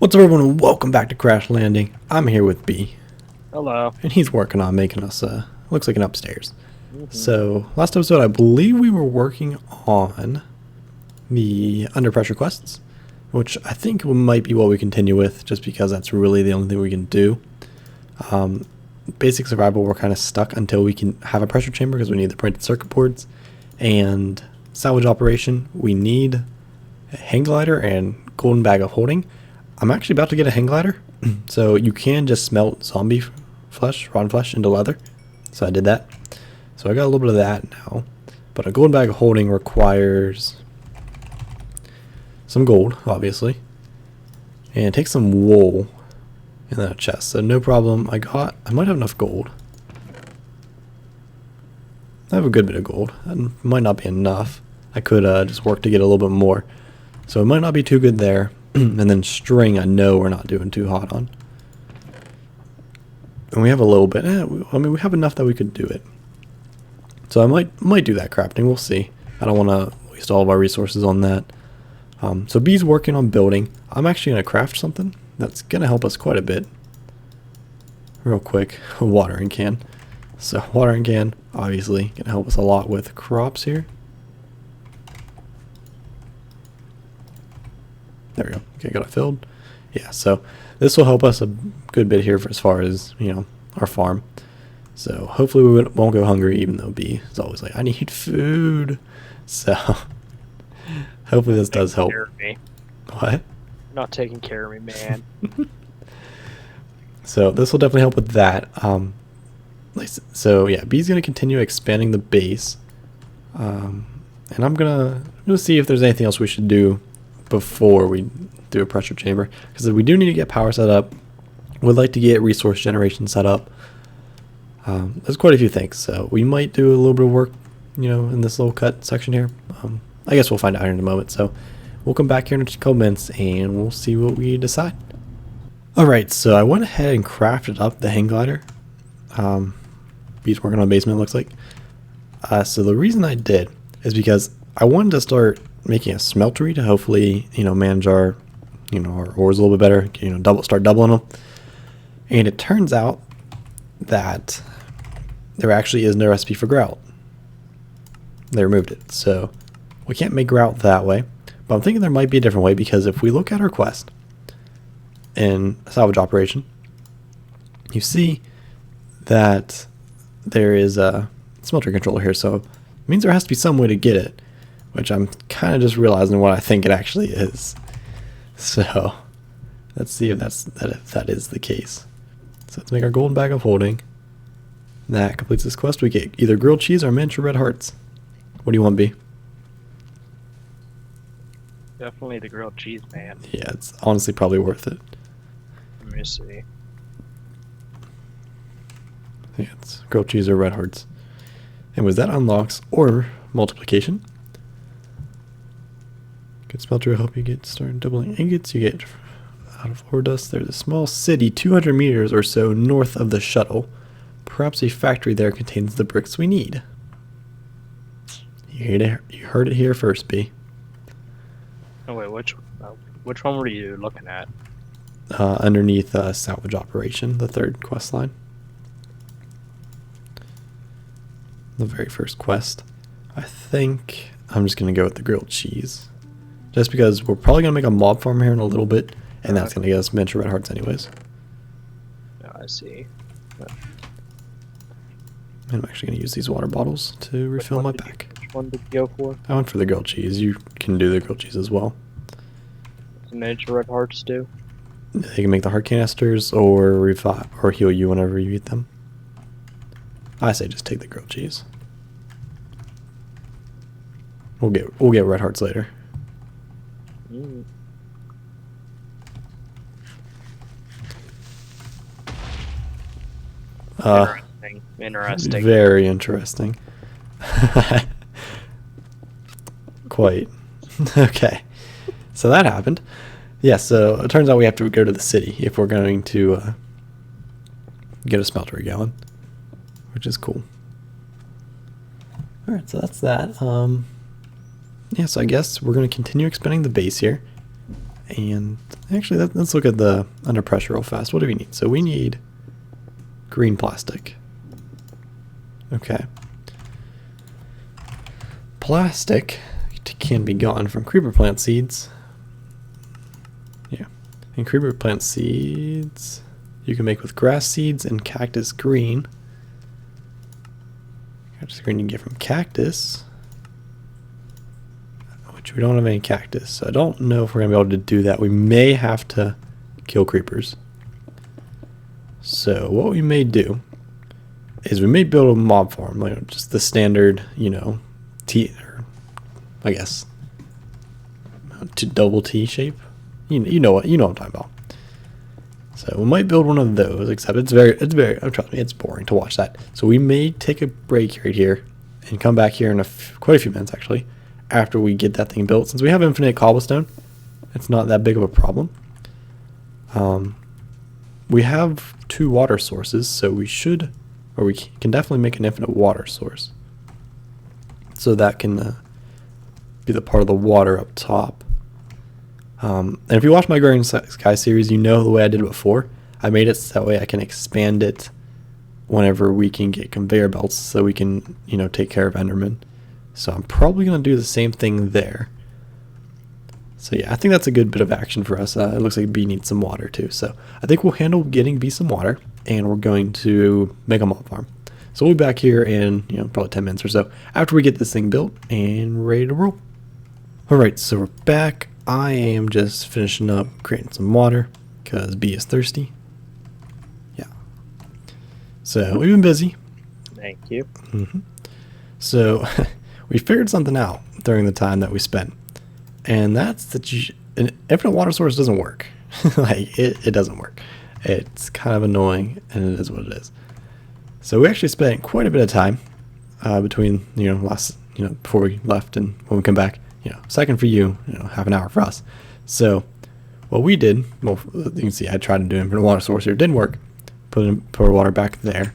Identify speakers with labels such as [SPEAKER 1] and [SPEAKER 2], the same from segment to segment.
[SPEAKER 1] What's up, everyone, and welcome back to Crash Landing. I'm here with B,
[SPEAKER 2] Hello.
[SPEAKER 1] and he's working on making us, looks like an upstairs.
[SPEAKER 2] Mm-hmm.
[SPEAKER 1] So, last episode, I believe we were working on the under pressure quests, which I think might be what we continue with, just because that's really the only thing we can do. Basic survival, we're kind of stuck until we can have a pressure chamber, because we need the printed circuit boards, and salvage operation, we need a hang glider and golden bag of holding. I'm actually about to get a hang glider, so you can just smelt zombie flesh, rotten flesh, into leather. So I did that. So I got a little bit of that now. But a golden bag of holding requires some gold, obviously. And it takes some wool in that chest. So no problem. I might have enough gold. I have a good bit of gold. That might not be enough. I could just work to get a little bit more. So it might not be too good there. And then string, I know we're not doing too hot on. And we have a little bit. I mean, we have enough that we could do it. So I might do that crafting. We'll see. I don't want to waste all of our resources on that. So B's working on building. I'm actually going to craft something that's going to help us quite a bit. Real quick, a watering can. So watering can, obviously, going to help us a lot with crops here. There we go. Okay, got it filled. Yeah, so this will help us a good bit here for as far as, our farm. So hopefully we won't go hungry, even though B is always like, I need food. So hopefully this does help. What?
[SPEAKER 2] Not taking care of me, man.
[SPEAKER 1] So this will definitely help with that. So yeah, B's going to continue expanding the base. And I'm gonna see if there's anything else we should do before we do a pressure chamber, because we do need to get power set up. Would like to get resource generation set up. There's quite a few things, so we might do a little bit of work, in this little cut section here. I guess we'll find out here in a moment. So we'll come back here in a couple minutes and we'll see what we decide. All right, so I went ahead and crafted up the hang glider. B's working on basement, it looks like. So the reason I did is because I wanted to start making a smeltery to hopefully, manage our, our ores a little bit better, start doubling them. And it turns out that there actually is no recipe for grout. They removed it. So we can't make grout that way. But I'm thinking there might be a different way, because if we look at our quest in salvage operation, you see that there is a smelter controller here. So it means there has to be some way to get it, which I'm kind of just realizing what I think it actually is. So let's see if that is the case. So let's make our golden bag of holding. That completes this quest. We get either grilled cheese or miniature red hearts. What do you want, B?
[SPEAKER 2] Definitely the grilled cheese, man.
[SPEAKER 1] Yeah, it's honestly probably worth it.
[SPEAKER 2] Let me see.
[SPEAKER 1] Yeah, it's grilled cheese or red hearts. And with that unlocks or multiplication. Good smelter will help you get started doubling ingots. You get out of ore dust. There's a small city 200 meters or so north of the shuttle. Perhaps a factory there contains the bricks we need. You heard it here first, B.
[SPEAKER 2] Oh wait, which one were you looking at?
[SPEAKER 1] Underneath salvage operation, the third quest line. The very first quest. I think I'm just going to go with the grilled cheese. Just because we're probably going to make a mob farm here in a little bit, and that's going to get us miniature red hearts anyways.
[SPEAKER 2] Oh, I see.
[SPEAKER 1] And I'm actually going to use these water bottles to refill my pack.
[SPEAKER 2] Which one did you go for?
[SPEAKER 1] I went for the grilled cheese. You can do the grilled cheese as well.
[SPEAKER 2] The miniature red hearts do?
[SPEAKER 1] They can make the heart canisters or revive or heal you whenever you eat them. I say just take the grilled cheese. We'll get red hearts later.
[SPEAKER 2] Mm. Interesting.
[SPEAKER 1] Very interesting. Quite. Okay. So that happened. Yeah, so it turns out we have to go to the city if we're going to get a smeltery going, which is cool. Alright, so that's that. Yeah, so I guess we're going to continue expanding the base here. And Actually, let's look at the under pressure real fast. What do we need? So we need green plastic. Okay. Plastic can be gotten from creeper plant seeds. Yeah. And creeper plant seeds you can make with grass seeds and cactus green. Cactus green you can get from cactus. Which we don't have any cactus. So I don't know if we're going to be able to do that. We may have to kill creepers. So what we may do is we may build a mob farm, like just the standard, you know, T, or I guess, to double T shape. You know what I'm talking about. So we might build one of those, except it's very, trust me, it's boring to watch that. So we may take a break right here and come back here in quite a few minutes actually, after we get that thing built. Since we have infinite cobblestone, it's not that big of a problem. We have 2 water sources, so we can definitely make an infinite water source. So that can be the part of the water up top. And if you watch my Growing Sky series, you know the way I did it before. I made it so that way I can expand it whenever we can get conveyor belts, so we can, you know, take care of Enderman. So I'm probably going to do the same thing there. So yeah, I think that's a good bit of action for us. It looks like B needs some water too. So I think we'll handle getting B some water, and we're going to make a mob farm. So we'll be back here in, you know, probably 10 minutes or so after we get this thing built and ready to roll. Alright, so we're back. I am just finishing up creating some water because B is thirsty. Yeah. So we've been busy.
[SPEAKER 2] Thank you.
[SPEAKER 1] So we figured something out during the time that we spent. And that's that an infinite water source doesn't work. Like, it doesn't work. It's kind of annoying, and it is what it is. So we actually spent quite a bit of time between, you know, before we left and when we come back. You know, second for you, you know, half an hour for us. So what we did, well, you can see I tried to do infinite water source here. It didn't work. Put our water back there.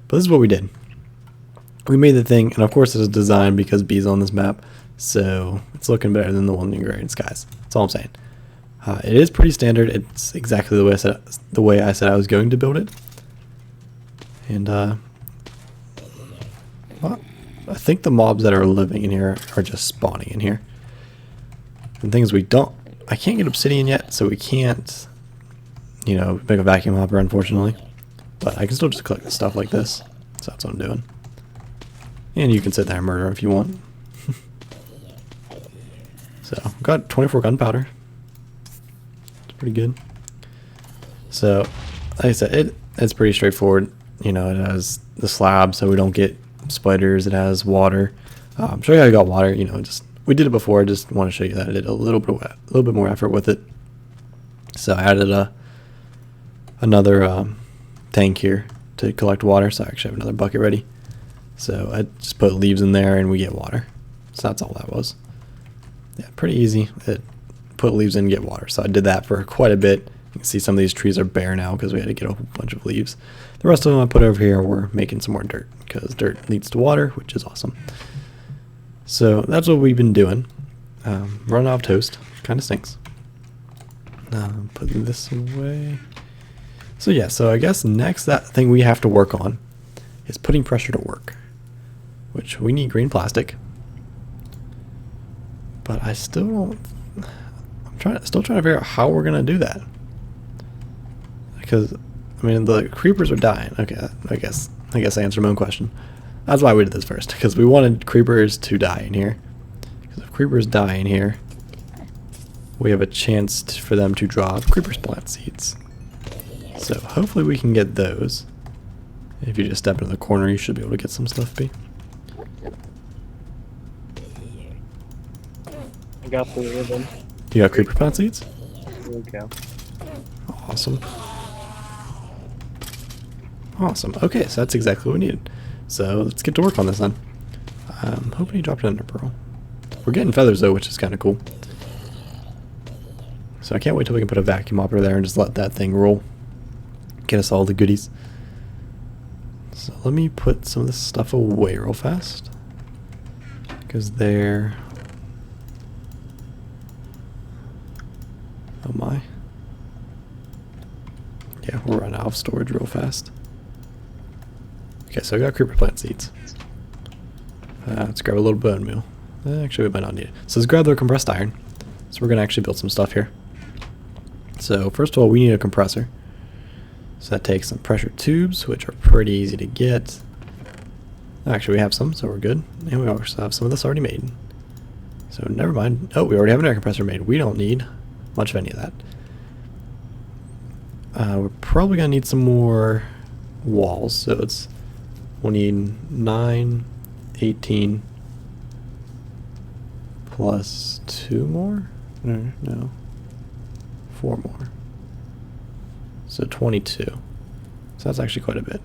[SPEAKER 1] But this is what we did. We made the thing, and of course it is designed because B's on this map. So it's looking better than the one in Growing Skies. That's all I'm saying. It is pretty standard. It's exactly the way I said I was going to build it. And well, I think the mobs that are living in here are just spawning in here. And things I can't get obsidian yet, so we can't, you know, make a vacuum hopper, unfortunately. But I can still just collect stuff like this. So that's what I'm doing. And you can sit there and murder if you want. So, got 24 gunpowder. It's pretty good. So, like I said, it's pretty straightforward. You know, it has the slab so we don't get spiders. It has water. I'm sure I got water. You know, we did it before. I just want to show you that I did a little bit more effort with it. So I added another tank here to collect water. So I actually have another bucket ready. So I just put leaves in there and we get water. So that's all that was. Yeah, pretty easy. Put leaves in and get water. So I did that for quite a bit. You can see some of these trees are bare now because we had to get a whole bunch of leaves. The rest of them I put over here. We're making some more dirt because dirt leads to water, which is awesome. So that's what we've been doing. Running out of toast. Kind of stinks. Putting this away. So yeah, so I guess next that thing we have to work on is putting pressure to work, which we need green plastic. But I still don't. Still trying to figure out how we're gonna do that. Because I mean the creepers are dying. Okay, I guess I answered my own question. That's why we did this first, because we wanted creepers to die in here. Because if creepers die in here, we have a chance for them to drop creepers plant seeds. So hopefully we can get those. If you just step into the corner, you should be able to get some stuff, B.
[SPEAKER 2] I got the ribbon.
[SPEAKER 1] You got creeper plant seeds?
[SPEAKER 2] There we go.
[SPEAKER 1] Awesome. Awesome. Okay, so that's exactly what we needed. So let's get to work on this then. I'm hoping he dropped an ender pearl. We're getting feathers though, which is kind of cool. So I can't wait till we can put a vacuum hopper there and just let that thing roll. Get us all the goodies. So let me put some of this stuff away real fast. Because they're... Oh my. Yeah, we're running out of storage real fast. Okay, so I got creeper plant seeds. Let's grab a little bone meal. Actually, we might not need it. So let's grab the compressed iron. So we're going to actually build some stuff here. So first of all, we need a compressor. So that takes some pressure tubes, which are pretty easy to get. Actually, we have some, so we're good. And we also have some of this already made. So never mind. Oh, we already have an air compressor made. We don't need much of any of that. We're probably going to need some more walls. So we'll need 9, 18, plus 2 more? No. 4 more. So 22. So that's actually quite a bit.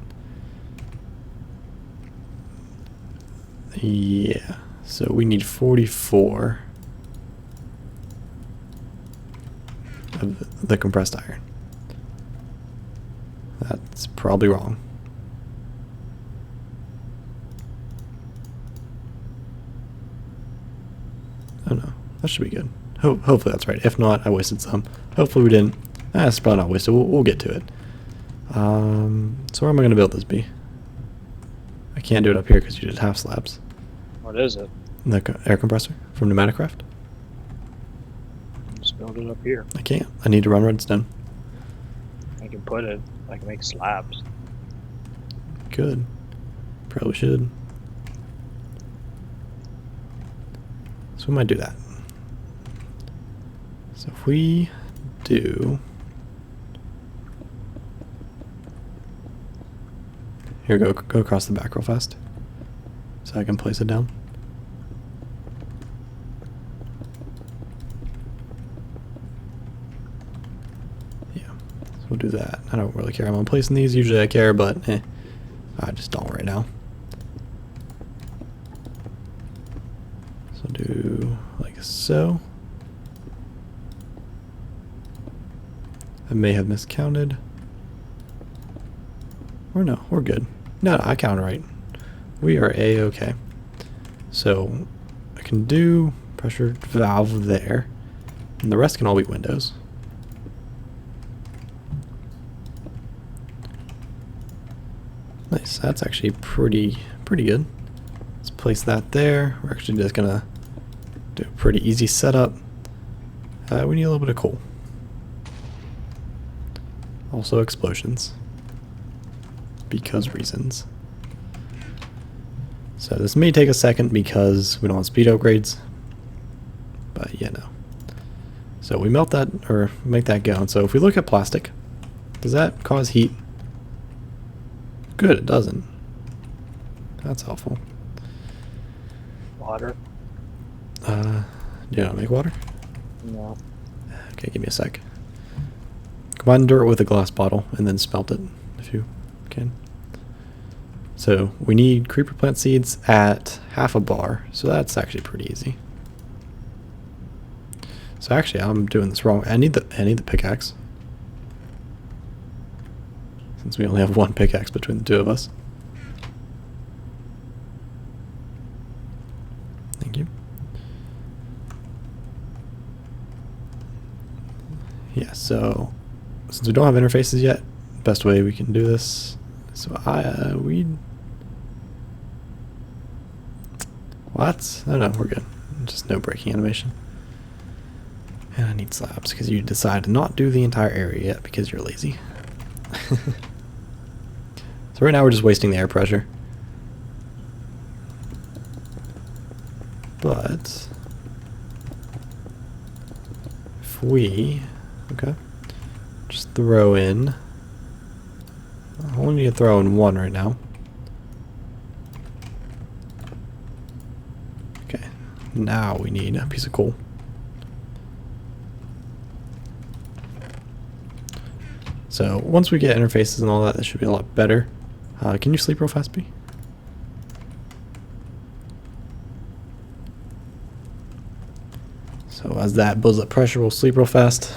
[SPEAKER 1] Yeah. So we need 44 of the compressed iron. That's probably wrong. Oh no, that should be good. Hopefully that's right. If not, I wasted some. Hopefully we didn't. It's probably not wasted. We'll get to it. So where am I going to build this be? I can't do it up here because you did half slabs.
[SPEAKER 2] What is it?
[SPEAKER 1] The air compressor from Pneumaticraft.
[SPEAKER 2] Just build it up here.
[SPEAKER 1] I can't. I need to run redstone.
[SPEAKER 2] I can put it. I can make slabs.
[SPEAKER 1] Good. Probably should. So we might do that. So if we do... Here, go across the back real fast. So I can place it down. Yeah, so we'll do that. I don't really care. I'm placing these. Usually I care, but I just don't right now. So do like so. I may have miscounted. Or no, we're good. No, I counted right. We are A-okay. So I can do pressure valve there. And the rest can all be windows. Nice, that's actually pretty good. Let's place that there. We're actually just gonna do a pretty easy setup. We need a little bit of coal. Also explosions. Because reasons. So this may take a second because we don't want speed upgrades. But yeah, no. So we melt that, or make that go. And so if we look at plastic, does that cause heat? Good, it doesn't. That's helpful.
[SPEAKER 2] Water?
[SPEAKER 1] Do you not make water?
[SPEAKER 2] No.
[SPEAKER 1] Okay, give me a sec. Combine dirt with a glass bottle and then smelt it if you can. So we need creeper plant seeds at half a bar, so that's actually pretty easy. So actually, I'm doing this wrong. I need the pickaxe, since we only have one pickaxe between the two of us. Thank you. Yeah. So since we don't have interfaces yet, best way we can do this. So what? Oh no, we're good. Just no breaking animation. And I need slabs because you decided to not do the entire area yet because you're lazy. So right now we're just wasting the air pressure. But if we, okay, just throw in, I only need to throw in one right now. Okay, now we need a piece of coal. So once we get interfaces and all that, that should be a lot better. Can you sleep real fast, B? So as that builds up pressure, we'll sleep real fast.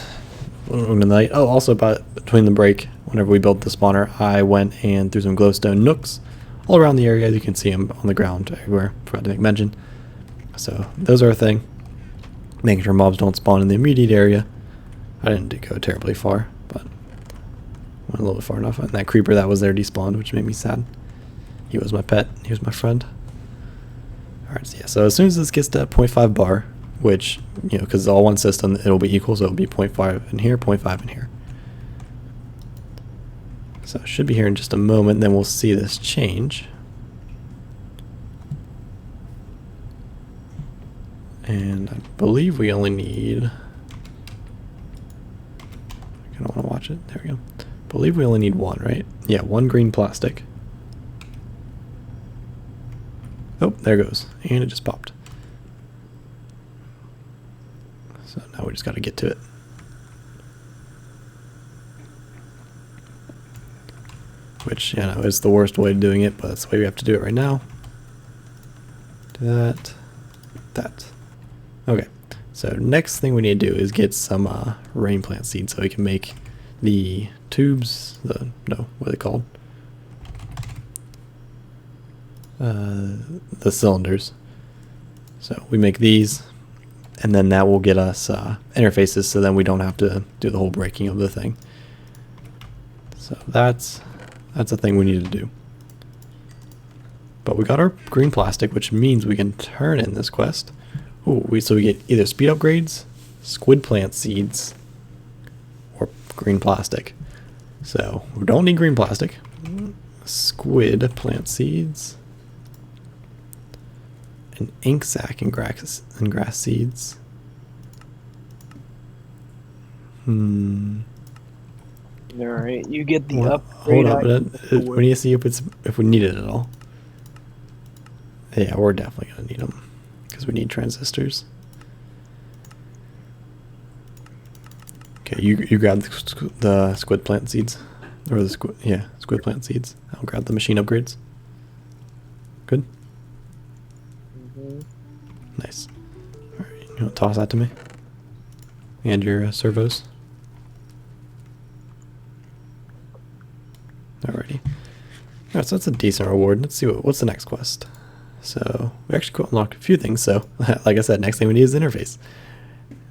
[SPEAKER 1] Tonight. Oh, also between the break, whenever we built the spawner, I went and threw some glowstone nooks all around the area. You can see them on the ground everywhere. Forgot to make mention. So those are a thing. Making sure mobs don't spawn in the immediate area. I didn't go terribly far, but went a little bit far enough. And that creeper that was there despawned, which made me sad. He was my pet. He was my friend. Alright, so yeah. So as soon as this gets to 0.5 bar, which, you know, because it's all one system, it'll be equal, so it'll be 0.5 in here, 0.5 in here. So it should be here in just a moment, then we'll see this change. And I believe we only need... I kind of want to watch it. There we go. I believe we only need one, right? Yeah, one green plastic. Oh, there it goes. And it just popped. So now we just got to get to it. Which, you know, is the worst way of doing it, but that's the way we have to do it right now. Do that. That. Okay. So next thing we need to do is get some rain plant seeds so we can make the tubes, what are they called? The cylinders. So we make these, and then that will get us interfaces, so then we don't have to do the whole breaking of the thing. So that's a thing we need to do. But we got our green plastic, which means we can turn in this quest. Ooh, so we get either speed upgrades, squid plant seeds, or green plastic. So we don't need green plastic. Squid plant seeds, an ink sac and grass seeds.
[SPEAKER 2] Alright, you get the
[SPEAKER 1] Well,
[SPEAKER 2] upgrade.
[SPEAKER 1] hold up, we need to see if we need it at all. Yeah, we're definitely gonna need them because we need transistors. Okay, you grab the squid plant seeds, or the squid plant seeds. I'll grab the machine upgrades. Good. Nice. All right, you want to toss that to me? And your servos. Alrighty. Alright, so that's a decent reward. Let's see what's the next quest. So we actually unlocked a few things. So like I said, next thing we need is the interface.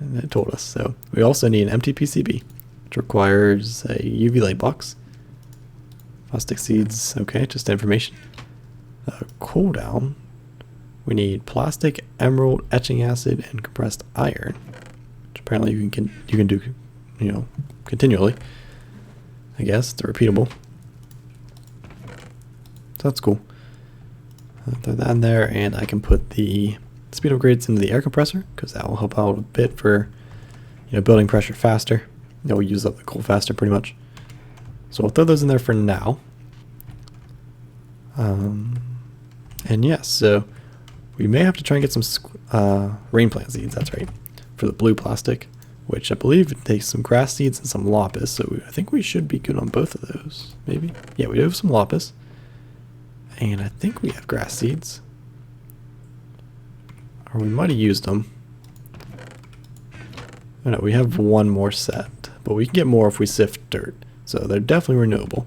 [SPEAKER 1] And it told us. So we also need an empty PCB, which requires a UV light box. Plastic seeds, okay, just information. Cooldown. We need plastic, emerald, etching acid, and compressed iron, which apparently you can do, you know, continually. I guess they're repeatable. So that's cool. I'll throw that in there, and I can put the speed upgrades into the air compressor because that will help out a bit for, you know, building pressure faster. That will use up the coal faster, pretty much. So we'll throw those in there for now. And yes, so we may have to try and get some rain plant seeds. That's right, for the blue plastic, which I believe it takes some grass seeds and some lapis. So I think we should be good on both of those. Maybe. Yeah, we do have some lapis. And I think we have grass seeds. Or we might have used them. Oh no, we have one more set. But we can get more if we sift dirt. So they're definitely renewable.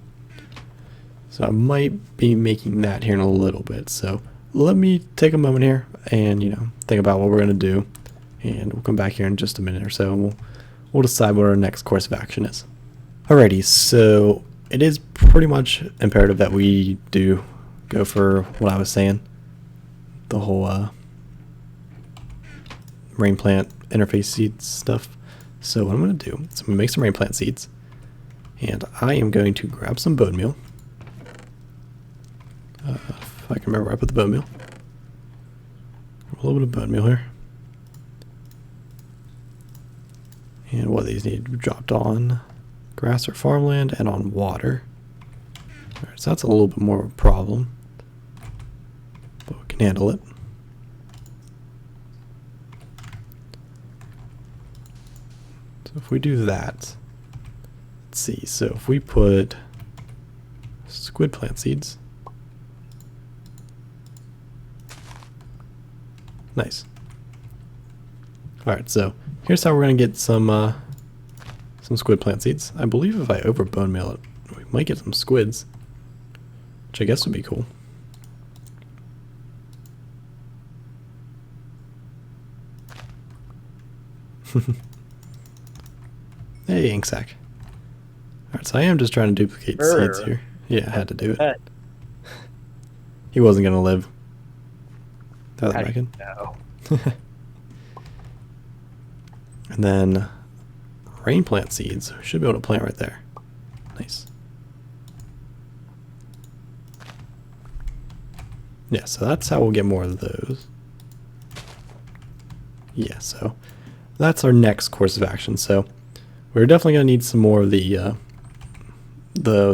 [SPEAKER 1] So I might be making that here in a little bit. So let me take a moment here and, you know, think about what we're going to do. And we'll come back here in just a minute or so. And we'll decide what our next course of action is. Alrighty, so it is pretty much imperative that we do go for what I was saying, the whole rain plant interface seeds stuff. So what I'm going to do is I'm going to make some rain plant seeds, and I am going to grab some bone meal. If I can remember where I put the bone meal. A little bit of bone meal here. And what these need to be dropped on grass or farmland and on water. Alright, so that's a little bit more of a problem, but we can handle it. So if we do that, let's see, so if we put squid plant seeds, nice. Alright, so here's how we're going to get some squid plant seeds. I believe if I over bone meal it, we might get some squids, which I guess would be cool. Hey, ink sac. Alright, so I am just trying to duplicate seeds here. Yeah, I had to do it.
[SPEAKER 2] Pet.
[SPEAKER 1] He wasn't going to live. Throw that
[SPEAKER 2] How
[SPEAKER 1] back
[SPEAKER 2] do
[SPEAKER 1] in.
[SPEAKER 2] you know?
[SPEAKER 1] And then rain plant seeds. Should be able to plant right there. Nice. Yeah, so that's how we'll get more of those. Yeah, so that's our next course of action. So we're definitely going to need some more of the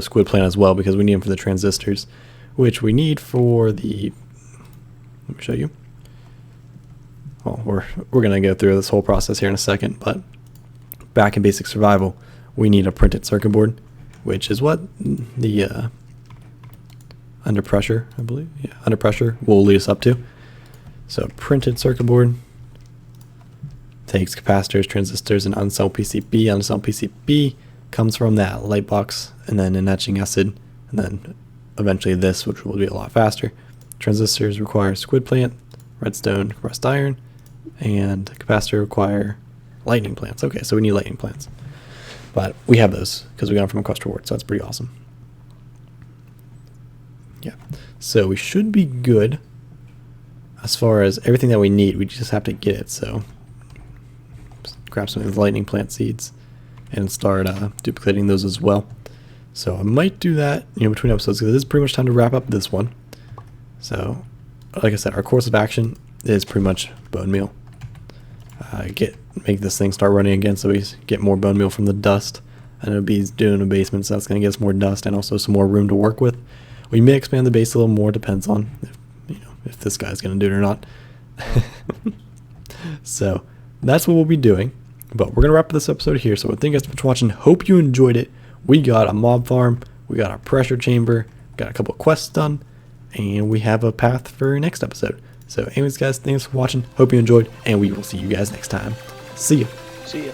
[SPEAKER 1] squid plant as well, because we need them for the transistors, which we need for the... Let me show you. Well, we're going to go through this whole process here in a second, but back in basic survival, we need a printed circuit board, which is what the under pressure, I believe, yeah, under pressure will lead us up to. So printed circuit board takes capacitors, transistors, and uncell PCB. Uncell PCB comes from that light box, and then an etching acid, and then eventually this, which will be a lot faster. Transistors require squid plant, redstone, compressed iron, and capacitor require lightning plants. Okay, so we need lightning plants. But we have those because we got them from a quest reward, so that's pretty awesome. Yeah, so we should be good as far as everything that we need. We just have to get it, so just grab some of these lightning plant seeds and start duplicating those as well. So I might do that, between episodes, because this is pretty much time to wrap up this one. So, like I said, our course of action is pretty much bone meal. Make this thing start running again, so we get more bone meal from the dust. I know B's doing a basement, so that's going to get us more dust and also some more room to work with. We may expand the base a little more, depends on if this guy's going to do it or not. So that's what we'll be doing. But we're going to wrap up this episode here. So thank you guys for watching. Hope you enjoyed it. We got a mob farm, we got our pressure chamber, got a couple of quests done, and we have a path for next episode. So anyways, guys, thanks for watching. Hope you enjoyed, and we will see you guys next time. See ya.
[SPEAKER 2] See ya.